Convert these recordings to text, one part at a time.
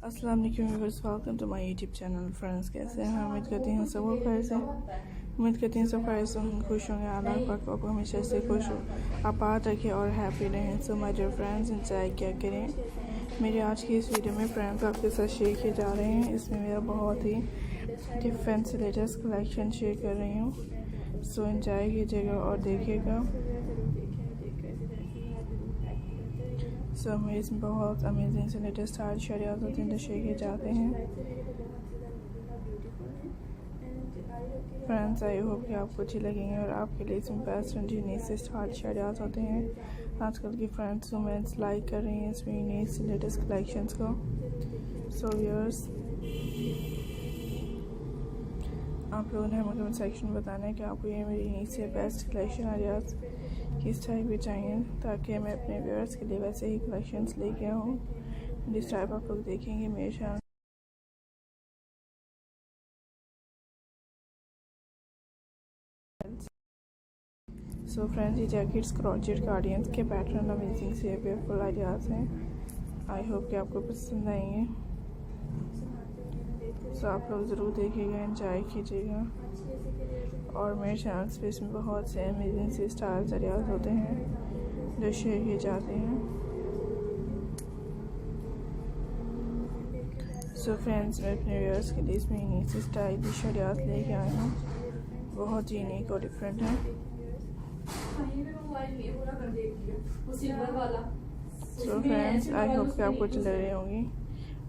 अस्सलाम वालेकुम viewers, welcome to my YouTube channel. Friends, कैसे हैं? उम्मीद करती हूँ सब खैर से खुश होंगे। अल्लाह पाक आपको हमेशा से खुश हो, आबाद रखे और हैप्पी रहें। So my dear friends, enjoy क्या करें मेरे आज की इस वीडियो में फ्रेंड्स आपके साथ शेयर किए जा रहे हैं। इसमें मेरा बहुत ही डिफरेंट से लेटेस्ट कलेक्शन शेयर कर रही हूँ। सो एंजॉय कीजिएगा और देखिएगा। सो मेरे इसमें बहुत अमेजिंग से लेटेस्ट स्टाइल शरियात होते हैं जो शेयर किए जाते हैं। फ्रेंड्स, आई होप कि आपको अच्छी लगेंगे और आपके लिए इसमें बेस्ट एंड यूनिक से स्टाइल शरियात होते हैं। आजकल की फ्रेंड्स वुमेन्स लाइक कर रही हैं इसमें यूनिक से लेटेस्ट कलेक्शंस को। सो व्यूअर्स, आप लोगों ने हमें कमेंट सेक्शन में बताना है कि आपको ये मेरी यूनिक से बेस्ट कलेक्शन आइडियाज़ किस टाइप की चाहिए, ताकि मैं अपने व्यूअर्स के लिए वैसे ही कलेक्शंस लेके आऊँ जिस टाइप आप लोग देखेंगे मेरे चैनल। सो फ्रेंड्स, ये जैकेट्स क्रोचेट कार्डिगन्स के पैटर्न अमेजिंग से ब्यूटीफुल आइडियाज़ हैं। आई होप कि आपको पसंद आएंगे। सो आप लोग ज़रूर देखिएगा, एंजॉय कीजिएगा। और मेरे चैनल पे इसमें बहुत से अमेजिंग से स्टाइल्स आइडियाज़ होते हैं जो शेयर किए जाते हैं। सो फ्रेंड्स, मैं अपने व्यूअर्स के लिए इसमें यूनिक से स्टाइलिश आइडियाज़ लेके आई हूँ। बहुत यूनिक और डिफरेंट है। सो फ्रेंड्स, आई होप कि आपको अच्छी लग रही होंगी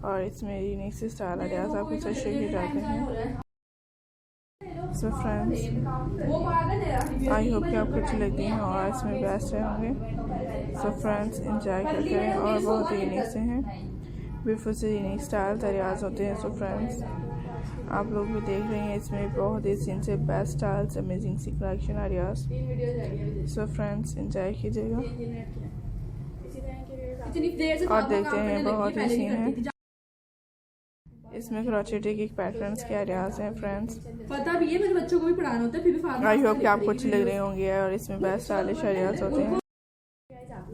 और इसमें यूनिक से स्टाइल आइडियाज़ आपके साथ शेयर किए जाते हैं। सो फ्रेंड्स, आई होप कि आपको अच्छी लगती हैं और इसमें बेस्ट रहे होंगे। सो फ्रेंड्स, एंजॉय करते हैं और बहुत यूनिक से हैं, ब्यूटीफुल से यूनिक स्टाइल आइडियाज़ होते हैं। सो फ्रेंड्स, आप लोग भी देख रहे हैं इसमें बहुत ही सीन से बेस्ट स्टाइल्स अमेजिंग सी collection ideas. So friends, enjoy कीजिएगा और देखते हैं बहुत ही सीन है। इसमें क्रोचेटिक एक पैटर्न्स के आइडियाज़ हैं फ्रेंड्स। पता भी है, मेरे बच्चों को भी पढ़ाना होता है, फिर भी आई होप कि आपको अच्छी लग रही होंगी और इसमें बेस्ट स्टाइलिश आइडियाज़ होते हैं।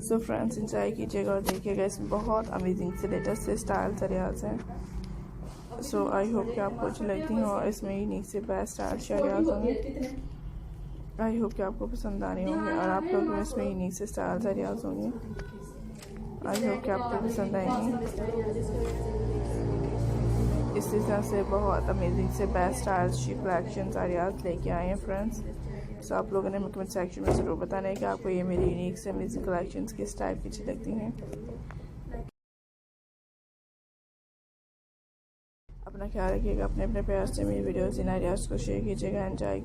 सो फ्रेंड्स, एंजॉय कीजिएगा और देखिएगा, इसमें बहुत अमेजिंग से लेटेस्ट से स्टाइल्स आइडियाज़ हैं। सो आई होप कि आपको अच्छी लगती हैं और इसमें यूनिक से बेस्ट स्टाइलिश आइडियाज़ होंगे। आई होप कि आपको पसंद आ रही होंगे और आप लोग में इसमें यूनिक से स्टाइल्स आइडियाज़ होंगे। आई होप कि आपको पसंद आएंगी। इसी तरह से बहुत अमेजिंग से बेस्ट स्टाइल्स कलेक्शंस आइडियाज़ लेके आए हैं फ्रेंड्स। सो आप लोगों ने कमेंट सेक्शन में ज़रूर बताना है कि आपको ये मेरी यूनिक से अमेजिंग कलेक्शंस किस टाइप की अच्छी लगती हैं। अपना ख्याल रखिएगा, अपने प्यार से मेरी वीडियोज़ इन आइडियाज़ को शेयर कीजिएगा। एंजॉय